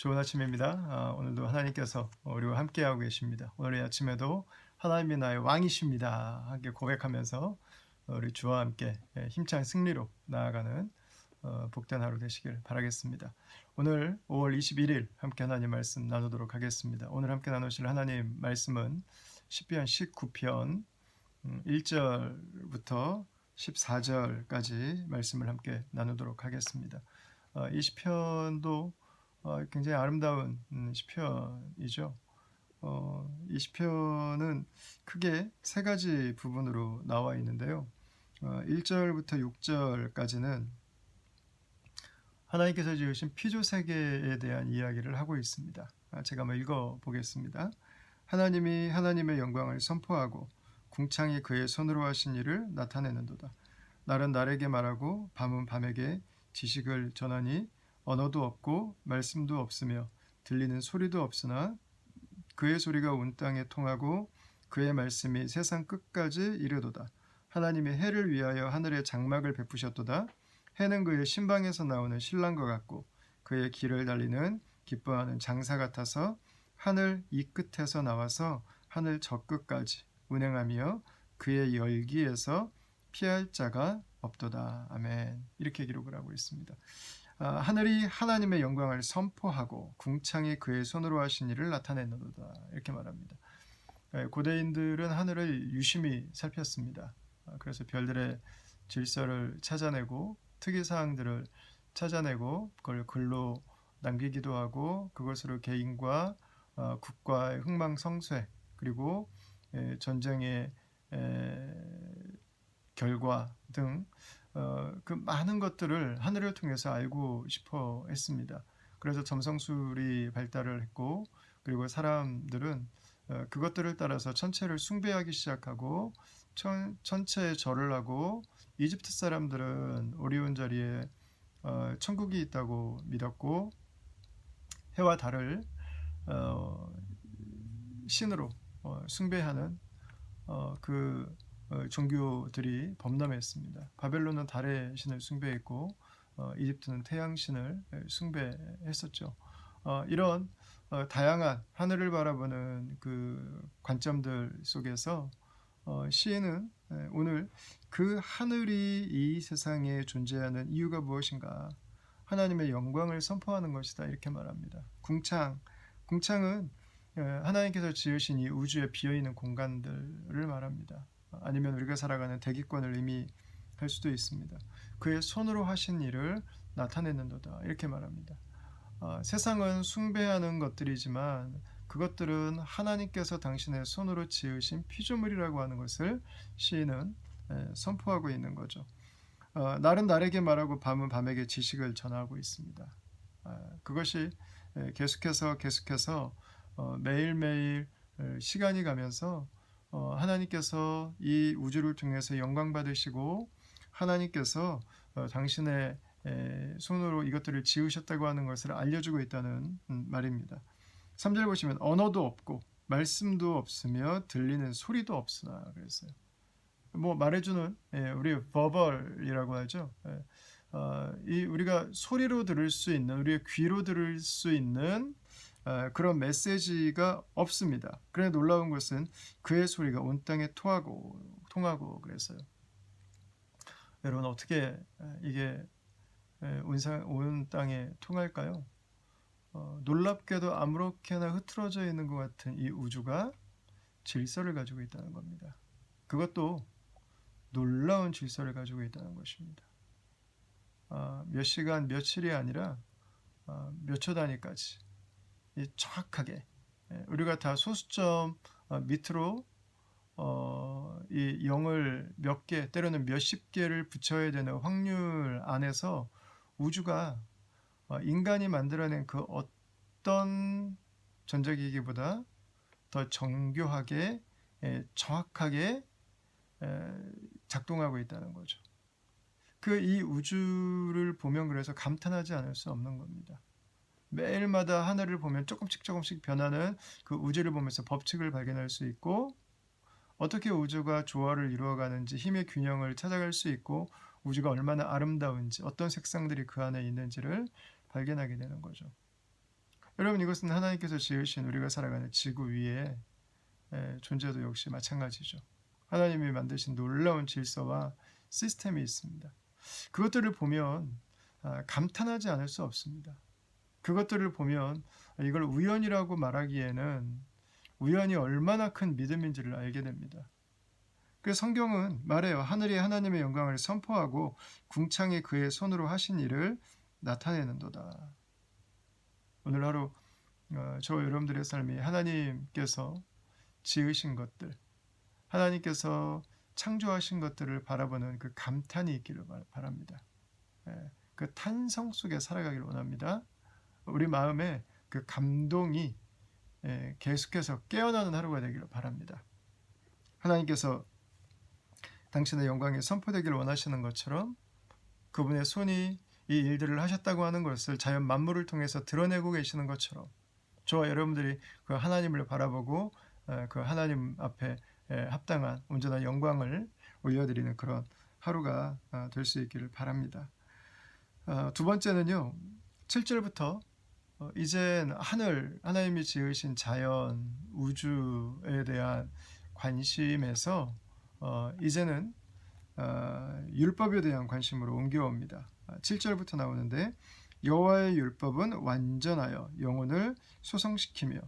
좋은 아침입니다. 오늘도 하나님께서 우리와 함께하고 계십니다. 오늘의 아침에도 하나님이 나의 왕이십니다. 함께 고백하면서 우리 주와 함께 힘찬 승리로 나아가는 복된 하루 되시길 바라겠습니다. 오늘 5월 21일 함께 하나님 말씀 나누도록 하겠습니다. 오늘 함께 나누실 하나님 말씀은 시편 19편 1절부터 14절까지 말씀을 함께 나누도록 하겠습니다. 이 시편도 굉장히 아름다운 시편이죠. 이 시편은 크게 세 가지 부분으로 나와 있는데요. 1절부터 6절까지는 하나님께서 지으신 피조 세계에 대한 이야기를 하고 있습니다. 제가 한번 읽어 보겠습니다. 하나님이 하나님의 영광을 선포하고 궁창이 그의 손으로 하신 일을 나타내는도다. 날은 날에게 말하고 밤은 밤에게 지식을 전하니 언어도 없고 말씀도 없으며 들리는 소리도 없으나 그의 소리가 온 땅에 통하고 그의 말씀이 세상 끝까지 이르도다. 하나님이 해를 위하여 하늘에 장막을 베푸셨도다. 해는 그의 신방에서 나오는 신랑과 같고 그의 길을 달리는 기뻐하는 장사 같아서 하늘 이 끝에서 나와서 하늘 저 끝까지 운행하며 그의 열기에서 피할 자가 없도다. 아멘. 이렇게 기록을 하고 있습니다. 하늘이 하나님의 영광을 선포하고 궁창이 그의 손으로 하신 일을 나타내는도다. 이렇게 말합니다. 고대인들은 하늘을 유심히 살폈습니다. 그래서 별들의 질서를 찾아내고 특이사항들을 찾아내고 그걸 글로 남기기도 하고 그것으로 개인과 국가의 흥망성쇠 그리고 전쟁의 결과 등 그 많은 것들을 하늘을 통해서 알고 싶어 했습니다. 그래서 점성술이 발달을 했고 그리고 사람들은 그것들을 따라서 천체를 숭배하기 시작하고 천체에 절을 하고 이집트 사람들은 오리온 자리에 천국이 있다고 믿었고 해와 달을 신으로 숭배하는 그 종교들이 범람했습니다. 바벨론은 달의 신을 숭배했고 이집트는 태양 신을 숭배했었죠. 이런 다양한 하늘을 바라보는 그 관점들 속에서 시인은 오늘 그 하늘이 이 세상에 존재하는 이유가 무엇인가? 하나님의 영광을 선포하는 것이다 이렇게 말합니다. 궁창은 하나님께서 지으신 이 우주에 비어있는 공간들을 말합니다. 아니면 우리가 살아가는 대기권을 의미할 수도 있습니다. 그의 손으로 하신 일을 나타내는도다 이렇게 말합니다. 세상은 숭배하는 것들이지만 그것들은 하나님께서 당신의 손으로 지으신 피조물이라고 하는 것을 시인은 선포하고 있는 거죠. 날은 날에게 말하고 밤은 밤에게 지식을 전하고 있습니다. 그것이 계속해서 매일매일 시간이 가면서 하나님께서 이 우주를 통해서 영광 받으시고 하나님께서 당신의 손으로 이것들을 지으셨다고 하는 것을 알려주고 있다는 말입니다. 3절 보시면 언어도 없고 말씀도 없으며 들리는 소리도 없으나 그랬어요. 뭐 말해주는 우리 버벌이라고 하죠. 이 우리가 소리로 들을 수 있는 우리의 귀로 들을 수 있는 그런 메시지가 없습니다. 그래 놀라운 것은 그의 소리가 온 땅에 통하고 그랬어요. 여러분 어떻게 이게 온 땅에 통할까요? 놀랍게도 아무렇게나 흐트러져 있는 것 같은 이 우주가 질서를 가지고 있다는 겁니다. 그것도 놀라운 질서를 가지고 있다는 것입니다. 몇 시간, 며칠이 아니라 몇 초 단위까지 정확하게 우리가 다 소수점 밑으로 이 0을 몇 개, 때로는 몇십 개를 붙여야 되는 확률 안에서 우주가 인간이 만들어낸 그 어떤 전자기기보다 더 정교하게 정확하게 작동하고 있다는 거죠. 이 우주를 보면 그래서 감탄하지 않을 수 없는 겁니다. 매일마다 하늘을 보면 조금씩 변하는 그 우주를 보면서 법칙을 발견할 수 있고 어떻게 우주가 조화를 이루어가는지 힘의 균형을 찾아갈 수 있고 우주가 얼마나 아름다운지 어떤 색상들이 그 안에 있는지를 발견하게 되는 거죠. 여러분, 이것은 하나님께서 지으신 우리가 살아가는 지구 위에 존재도 역시 마찬가지죠. 하나님이 만드신 놀라운 질서와 시스템이 있습니다. 그것들을 보면 감탄하지 않을 수 없습니다. 그것들을 보면 이걸 우연이라고 말하기에는 우연이 얼마나 큰 믿음인지를 알게 됩니다. 그래서 성경은 말해요. 하늘이 하나님의 영광을 선포하고 궁창이 그의 손으로 하신 일을 나타내는도다. 오늘 하루 저와 여러분들의 삶이 하나님께서 지으신 것들, 하나님께서 창조하신 것들을 바라보는 그 감탄이 있기를 바랍니다. 그 탄성 속에 살아가기를 원합니다. 우리 마음에 그 감동이 계속해서 깨어나는 하루가 되기를 바랍니다. 하나님께서 당신의 영광이 선포되기를 원하시는 것처럼 그분의 손이 이 일들을 하셨다고 하는 것을 자연 만물을 통해서 드러내고 계시는 것처럼 저와 여러분들이 그 하나님을 바라보고 그 하나님 앞에 합당한 온전한 영광을 올려드리는 그런 하루가 될 수 있기를 바랍니다. 두 번째는요, 7절부터 이젠 하나님이 지으신 자연, 우주에 대한 관심에서 이제는 율법에 대한 관심으로 옮겨옵니다. 7절부터 나오는데 여호와의 율법은 완전하여 영혼을 소성시키며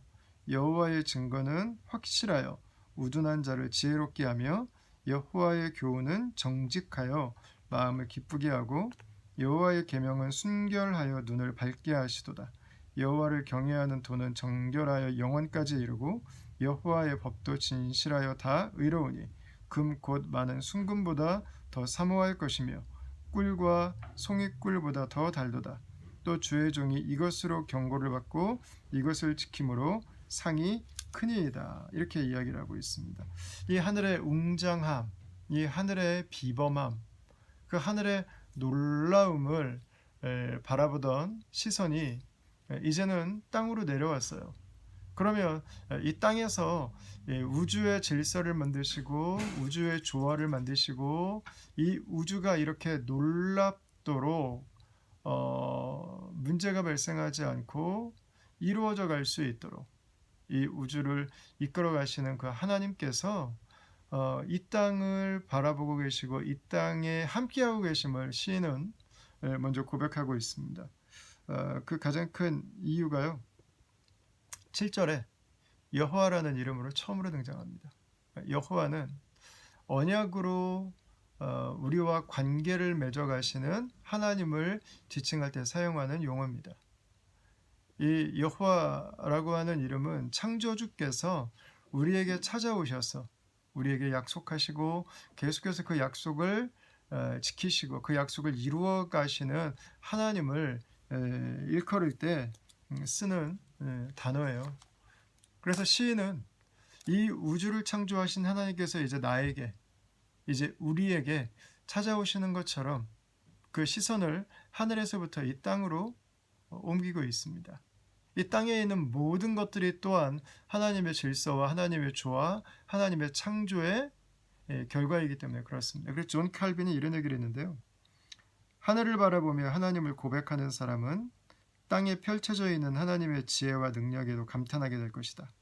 여호와의 증거는 확실하여 우둔한 자를 지혜롭게 하며 여호와의 교훈은 정직하여 마음을 기쁘게 하고 여호와의 계명은 순결하여 눈을 밝게 하시도다. 여호와를 경외하는 도는 정결하여 영원까지 이르고 여호와의 법도 진실하여 다 의로우니 금 곧 많은 순금보다 더 사모할 것이며 꿀과 송이꿀보다 더 달도다. 또 주의 종이 이것으로 경고를 받고 이것을 지킴으로 상이 크니이다. 이렇게 이야기를 하고 있습니다. 이 하늘의 웅장함, 이 하늘의 비범함, 그 하늘의 놀라움을 바라보던 시선이 이제는 땅으로 내려왔어요. 그러면 이 땅에서 우주의 질서를 만드시고 우주의 조화를 만드시고 이 우주가 이렇게 놀랍도록 문제가 발생하지 않고 이루어져 갈 수 있도록 이 우주를 이끌어 가시는 그 하나님께서 이 땅을 바라보고 계시고 이 땅에 함께하고 계심을 시인은 먼저 고백하고 있습니다. 그 가장 큰 이유가요, 7절에 여호와라는 이름으로 처음으로 등장합니다. 여호와는 언약으로 우리와 관계를 맺어 가시는 하나님을 지칭할 때 사용하는 용어입니다. 이 여호와라고 하는 이름은 창조주께서 우리에게 찾아오셔서 우리에게 약속하시고 계속해서 그 약속을 지키시고 그 약속을 이루어 가시는 하나님을 일컬을 때 쓰는 단어예요. 그래서 시인은 이 우주를 창조하신 하나님께서 이제 나에게, 이제 우리에게 찾아오시는 것처럼 그 시선을 하늘에서부터 이 땅으로 옮기고 있습니다. 이 땅에 있는 모든 것들이 또한 하나님의 질서와 하나님의 조화, 하나님의 창조의 결과이기 때문에 그렇습니다. 그래서 존 칼빈이 이런 얘기를 했는데요. 하늘을 바라보며 하나님을 고백하는 사람은 땅에 펼쳐져 있는 하나님의 지혜와 능력에도 감탄하게 될 것이다.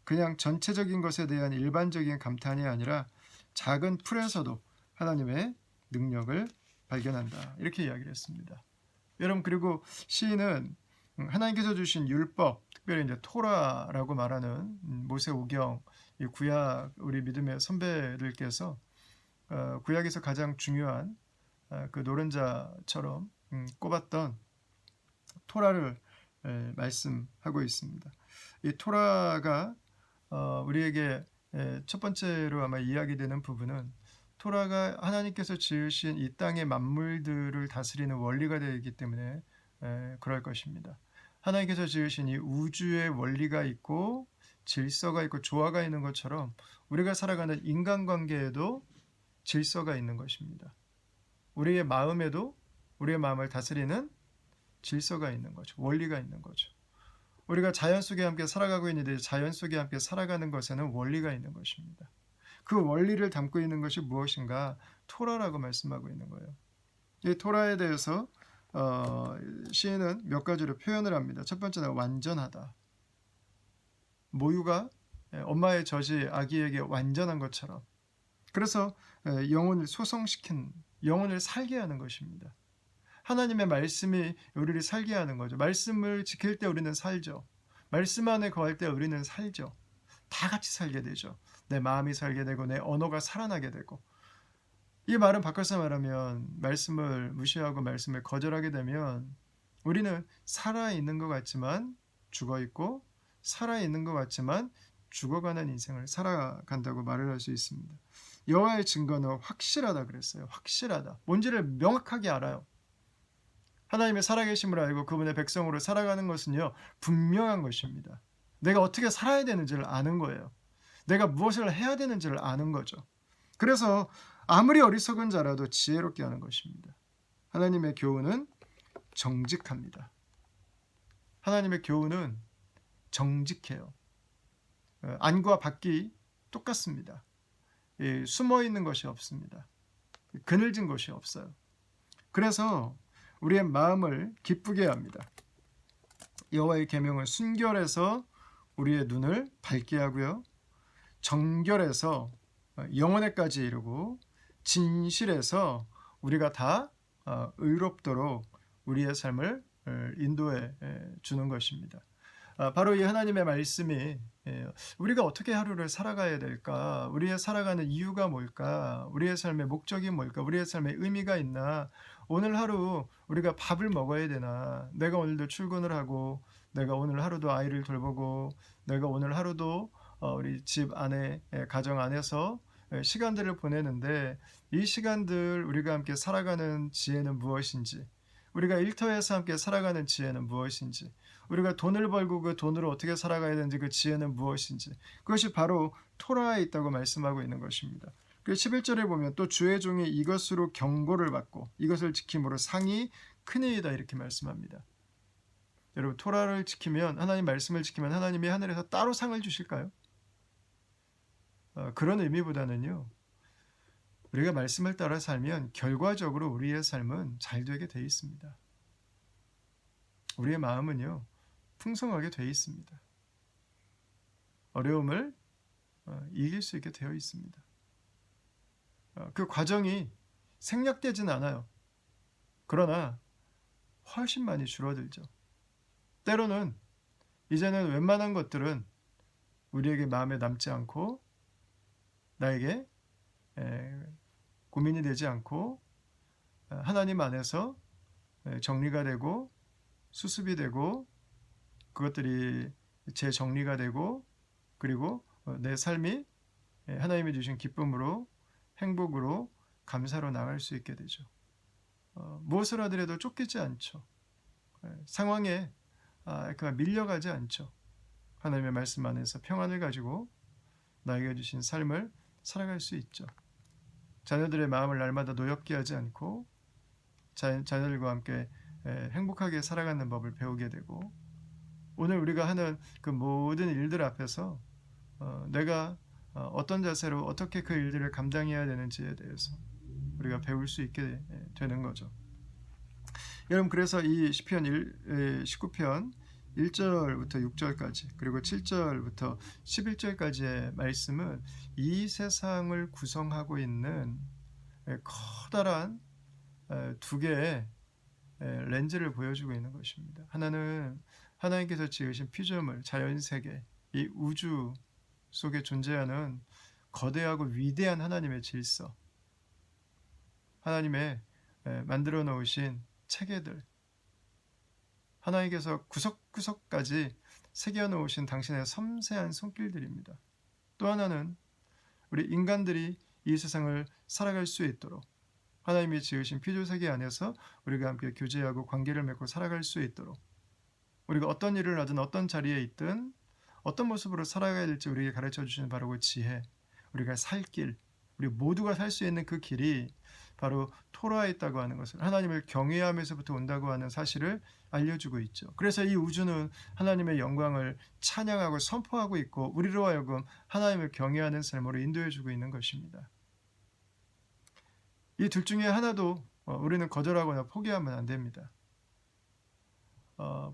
그냥 전체적인 것에 대한 일반적인 감탄이 아니라 작은 풀에서도 하나님의 능력을 발견한다. 이렇게 이야기를 했습니다. 여러분, 그리고 시인은 하나님께서 주신 율법, 특별히 이제 토라라고 말하는 모세오경, 이 구약 우리 믿음의 선배들께서 구약에서 가장 중요한 그 노른자처럼 꼽았던 토라를 말씀하고 있습니다. 이 토라가 우리에게 첫 번째로 아마 이야기되는 부분은 토라가 하나님께서 지으신 이 땅의 만물들을 다스리는 원리가 되기 때문에 그럴 것입니다. 하나님께서 지으신 이 우주의 원리가 있고 질서가 있고 조화가 있는 것처럼 우리가 살아가는 인간관계에도 질서가 있는 것입니다. 우리의 마음에도 우리의 마음을 다스리는 질서가 있는 거죠. 원리가 있는 거죠. 우리가 자연 속에 함께 살아가고 있는데 자연 속에 함께 살아가는 것에는 원리가 있는 것입니다. 그 원리를 담고 있는 것이 무엇인가? 토라라고 말씀하고 있는 거예요. 이 토라에 대해서 어, 시인은 몇 가지로 표현을 합니다. 첫 번째는 완전하다. 모유가 엄마의 젖이 아기에게 완전한 것처럼. 그래서 영혼을 소성시킨, 영혼을 살게 하는 것입니다. 하나님의 말씀이 우리를 살게 하는 거죠. 말씀을 지킬 때 우리는 살죠. 말씀 안에 거할 때 우리는 살죠. 다 같이 살게 되죠. 내 마음이 살게 되고 내 언어가 살아나게 되고. 이 말은 바꿔서 말하면 말씀을 무시하고 말씀을 거절하게 되면 우리는 살아있는 것 같지만 죽어있고 살아있는 것 같지만 죽어가는 인생을 살아간다고 말을 할 수 있습니다. 여호와의 증거는 확실하다 그랬어요. 확실하다. 뭔지를 명확하게 알아요. 하나님의 살아계심을 알고 그분의 백성으로 살아가는 것은요, 분명한 것입니다. 내가 어떻게 살아야 되는지를 아는 거예요. 내가 무엇을 해야 되는지를 아는 거죠. 그래서 아무리 어리석은 자라도 지혜롭게 하는 것입니다. 하나님의 교훈은 정직합니다. 하나님의 교훈은 정직해요. 안과 밖이 똑같습니다. 숨어 있는 것이 없습니다. 그늘진 것이 없어요. 그래서 우리의 마음을 기쁘게 합니다. 여호와의 계명은 순결해서 우리의 눈을 밝게 하고요. 정결해서 영원에까지 이르고 진실해서 우리가 다 의롭도록 우리의 삶을 인도해 주는 것입니다. 바로 이 하나님의 말씀이 우리가 어떻게 하루를 살아가야 될까? 우리의 살아가는 이유가 뭘까? 우리의 삶의 목적이 뭘까? 우리의 삶의 의미가 있나? 오늘 하루 우리가 밥을 먹어야 되나? 내가 오늘도 출근을 하고 내가 오늘 하루도 아이를 돌보고 내가 오늘 하루도 우리 집 안에 가정 안에서 시간들을 보내는데 이 시간들 우리가 함께 살아가는 지혜는 무엇인지 우리가 일터에서 함께 살아가는 지혜는 무엇인지 우리가 돈을 벌고 그 돈으로 어떻게 살아가야 되는지 그 지혜는 무엇인지 그것이 바로 토라에 있다고 말씀하고 있는 것입니다. 그 11절에 보면 또 주의 종이 이것으로 경고를 받고 이것을 지킴으로 상이 크니이다 이렇게 말씀합니다. 여러분 토라를 지키면 하나님 말씀을 지키면 하나님이 하늘에서 따로 상을 주실까요? 그런 의미보다는요. 우리가 말씀을 따라 살면 결과적으로 우리의 삶은 잘 되게 돼 있습니다. 우리의 마음은요. 풍성하게 돼 있습니다. 어려움을 이길 수 있게 되어 있습니다. 그 과정이 생략되진 않아요. 그러나 훨씬 많이 줄어들죠. 때로는 이제는 웬만한 것들은 우리에게 마음에 남지 않고 나에게 고민이 되지 않고 하나님 안에서 정리가 되고 수습이 되고 그것들이 재정리가 되고 그리고 내 삶이 하나님이 주신 기쁨으로 행복으로 감사로 나갈 수 있게 되죠. 무엇을 하더라도 쫓기지 않죠. 상황에 밀려가지 않죠. 하나님의 말씀 안에서 평안을 가지고 나에게 주신 삶을 살아갈 수 있죠. 자녀들의 마음을 날마다 노엽게 하지 않고 자녀들과 함께 행복하게 살아가는 법을 배우게 되고 오늘 우리가 하는 그 모든 일들 앞에서 내가 어떤 자세로 어떻게 그 일들을 감당해야 되는지에 대해서 우리가 배울 수 있게 되는 거죠. 여러분 그래서 이 시편 19편 1절부터 6절까지 그리고 7절부터 11절까지의 말씀은 이 세상을 구성하고 있는 커다란 두 개의 렌즈를 보여주고 있는 것입니다. 하나는 하나님께서 지으신 피조물, 자연세계, 이 우주 속에 존재하는 거대하고 위대한 하나님의 질서, 하나님의 만들어 놓으신 체계들, 하나님께서 구석구석까지 새겨 놓으신 당신의 섬세한 손길들입니다. 또 하나는 우리 인간들이 이 세상을 살아갈 수 있도록 하나님이 지으신 피조세계 안에서 우리가 함께 교제하고 관계를 맺고 살아갈 수 있도록 우리가 어떤 일을 하든 어떤 자리에 있든 어떤 모습으로 살아가야 될지 우리에게 가르쳐 주시는 바로 그 지혜, 우리가 살 길, 우리 모두가 살 수 있는 그 길이 바로 토라에 있다고 하는 것을 하나님을 경외하면서부터 온다고 하는 사실을 알려주고 있죠. 그래서 이 우주는 하나님의 영광을 찬양하고 선포하고 있고 우리로 하여금 하나님을 경외하는 삶으로 인도해주고 있는 것입니다. 이 둘 중에 하나도 우리는 거절하거나 포기하면 안 됩니다.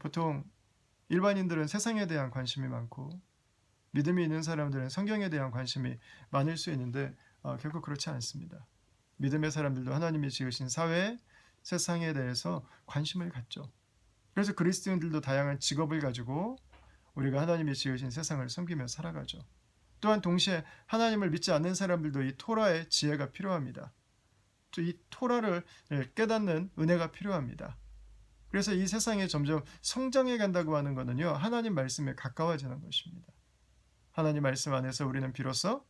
보통 일반인들은 세상에 대한 관심이 많고 믿음이 있는 사람들은 성경에 대한 관심이 많을 수 있는데 결코 그렇지 않습니다. 믿음의 사람들도 하나님이 지으신 사회, 세상에 대해서 관심을 갖죠. 그래서 그리스도인들도 다양한 직업을 가지고 우리가 하나님이 지으신 세상을 섬기며 살아가죠. 또한 동시에 하나님을 믿지 않는 사람들도 이 토라의 지혜가 필요합니다. 또 이 토라를 깨닫는 은혜가 필요합니다. 그래서 이 세상이 점점 성장해 간다고 하는 것은요, 하나님 말씀에 가까워지는 것입니다. 하나님 말씀 안에서 우리는 비로소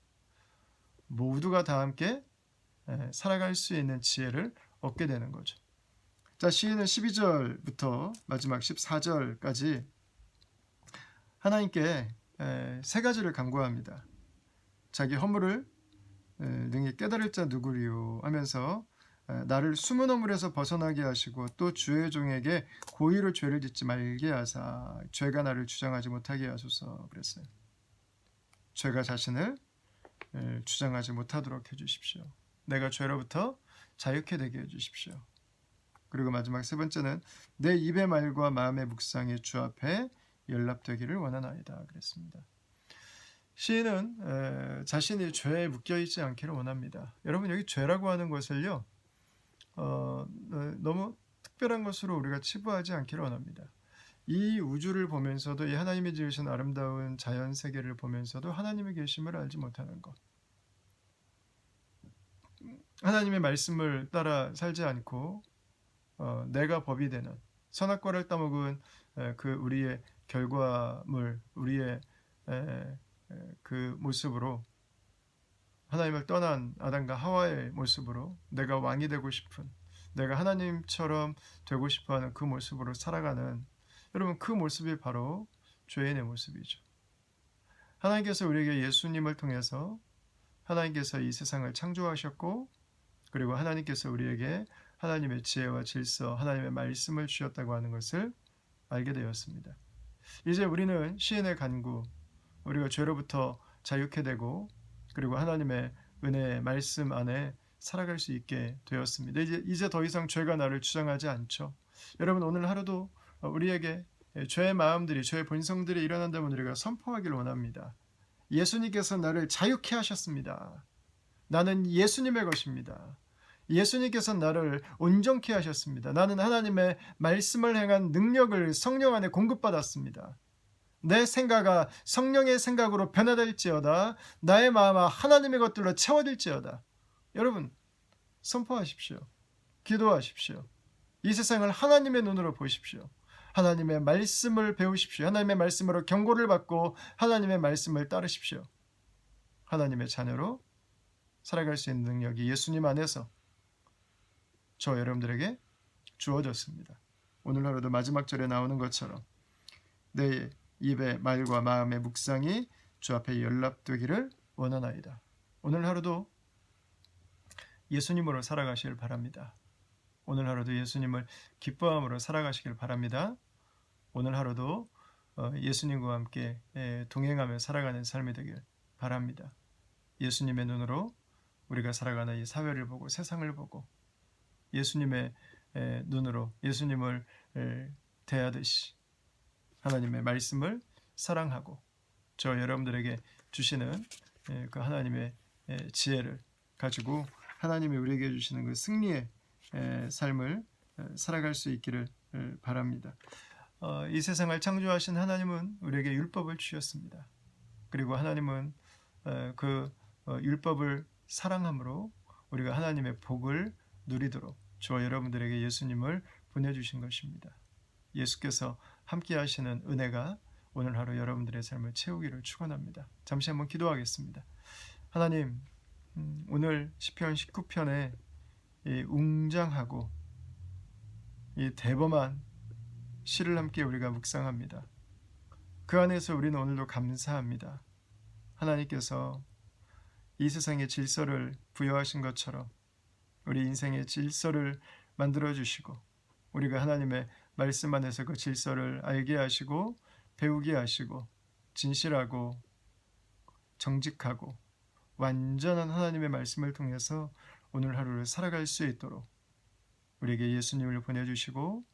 모두가 다 함께 살아갈 수 있는 지혜를 얻게 되는 거죠. 자, 시인은 12절부터 마지막 14절까지 하나님께 세 가지를 간구합니다. 자기 허물을 능히 깨달을 자 누구리요 하면서 나를 숨은 허물에서 벗어나게 하시고 또 주의 종에게 고의로 죄를 짓지 말게 하사 죄가 나를 주장하지 못하게 하소서 그랬어요. 죄가 자신을 주장하지 못하도록 해주십시오. 내가 죄로부터 자유케 되게 해주십시오. 그리고 마지막 세 번째는 내 입의 말과 마음의 묵상이 주 앞에 연락되기를 원하나이다 그랬습니다. 시인은 자신이 죄에 묶여있지 않기를 원합니다. 여러분 여기 죄라고 하는 것을요 너무 특별한 것으로 우리가 치부하지 않기를 원합니다. 이 우주를 보면서도 이 하나님이 지으신 아름다운 자연 세계를 보면서도 하나님의 계심을 알지 못하는 것, 하나님의 말씀을 따라 살지 않고 내가 법이 되는 선악과를 따먹은 그 우리의 결과물, 우리의 그 모습으로 하나님을 떠난 아담과 하와의 모습으로 내가 왕이 되고 싶은, 내가 하나님처럼 되고 싶어하는 그 모습으로 살아가는, 여러분 그 모습이 바로 죄인의 모습이죠. 하나님께서 우리에게 예수님을 통해서 하나님께서 이 세상을 창조하셨고 그리고 하나님께서 우리에게 하나님의 지혜와 질서, 하나님의 말씀을 주셨다고 하는 것을 알게 되었습니다. 이제 우리는 시인의 간구, 우리가 죄로부터 자유케 되고 그리고 하나님의 은혜의 말씀 안에 살아갈 수 있게 되었습니다. 이제 더 이상 죄가 나를 주장하지 않죠. 여러분 오늘 하루도 우리에게 죄의 마음들이, 죄의 본성들이 일어난다면 우리가 선포하기를 원합니다. 예수님께서 나를 자유케 하셨습니다. 나는 예수님의 것입니다. 예수님께서 나를 온전케 하셨습니다. 나는 하나님의 말씀을 행한 능력을 성령 안에 공급받았습니다. 내 생각아 성령의 생각으로 변화될지어다. 나의 마음아 하나님의 것들로 채워질지어다. 여러분 선포하십시오. 기도하십시오. 이 세상을 하나님의 눈으로 보십시오. 하나님의 말씀을 배우십시오. 하나님의 말씀으로 경고를 받고 하나님의 말씀을 따르십시오. 하나님의 자녀로 살아갈 수 있는 능력이 예수님 안에서 저 여러분들에게 주어졌습니다. 오늘 하루도 마지막 절에 나오는 것처럼 내 입의 말과 마음의 묵상이 주 앞에 연락되기를 원하나이다. 오늘 하루도 예수님으로 살아가시길 바랍니다. 오늘 하루도 예수님을 기뻐함으로 살아가시길 바랍니다. 오늘 하루도 예수님과 함께 동행하며 살아가는 삶이 되길 바랍니다. 예수님의 눈으로 우리가 살아가는 이 사회를 보고 세상을 보고 예수님의 눈으로 예수님을 대하듯이 하나님의 말씀을 사랑하고 저 여러분들에게 주시는 그 하나님의 지혜를 가지고 하나님이 우리에게 주시는 그 승리의 삶을 살아갈 수 있기를 바랍니다. 이 세상을 창조하신 하나님은 우리에게 율법을 주셨습니다. 그리고 하나님은 그 율법을 사랑함으로 우리가 하나님의 복을 누리도록 저와 여러분들에게 예수님을 보내주신 것입니다. 예수께서 함께 하시는 은혜가 오늘 하루 여러분들의 삶을 채우기를 축원합니다. 잠시 한번 기도하겠습니다. 하나님, 오늘 시편 19편에 이 웅장하고 이 대범한 시를 함께 우리가 묵상합니다. 그 안에서 우리는 오늘도 감사합니다. 하나님께서 이 세상의 질서를 부여하신 것처럼 우리 인생의 질서를 만들어 주시고 우리가 하나님의 말씀 안에서 그 질서를 알게 하시고 배우게 하시고 진실하고 정직하고 완전한 하나님의 말씀을 통해서 오늘 하루를 살아갈 수 있도록 우리에게 예수님을 보내주시고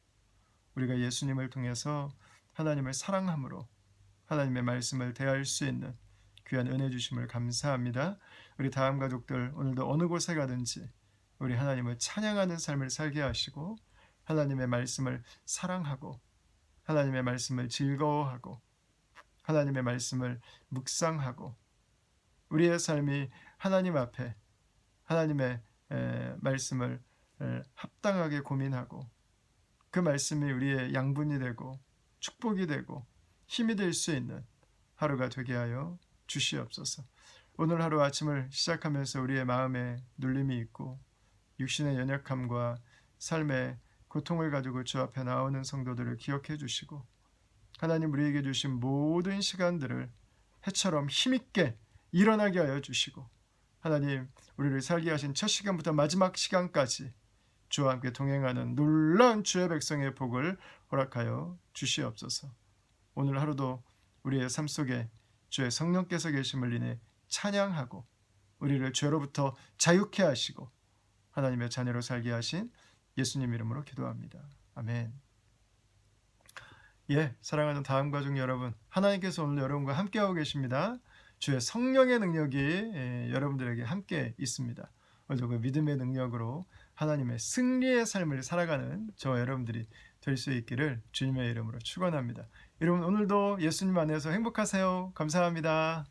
우리가 예수님을 통해서 하나님을 사랑함으로 하나님의 말씀을 대할 수 있는 귀한 은혜 주심을 감사합니다. 우리 다음 가족들 오늘도 어느 곳에 가든지 우리 하나님을 찬양하는 삶을 살게 하시고 하나님의 말씀을 사랑하고 하나님의 말씀을 즐거워하고 하나님의 말씀을 묵상하고 우리의 삶이 하나님 앞에 하나님의 말씀을 합당하게 고민하고 그 말씀이 우리의 양분이 되고 축복이 되고 힘이 될 수 있는 하루가 되게 하여 주시옵소서. 오늘 하루 아침을 시작하면서 우리의 마음에 눌림이 있고 육신의 연약함과 삶의 고통을 가지고 주 앞에 나오는 성도들을 기억해 주시고 하나님 우리에게 주신 모든 시간들을 해처럼 힘있게 일어나게 하여 주시고 하나님 우리를 살게 하신 첫 시간부터 마지막 시간까지 주와 함께 동행하는 놀라운 주의 백성의 복을 허락하여 주시옵소서. 오늘 하루도 우리의 삶 속에 주의 성령께서 계심을 인해 찬양하고 우리를 죄로부터 자유케 하시고 하나님의 자녀로 살게 하신 예수님 이름으로 기도합니다. 아멘. 사랑하는 다음 가족 여러분, 하나님께서 오늘 여러분과 함께하고 계십니다. 주의 성령의 능력이 여러분들에게 함께 있습니다. 오늘도 그 믿음의 능력으로 하나님의 승리의 삶을 살아가는 저와 여러분들이 될 수 있기를 주님의 이름으로 축원합니다. 여러분 오늘도 예수님 안에서 행복하세요. 감사합니다.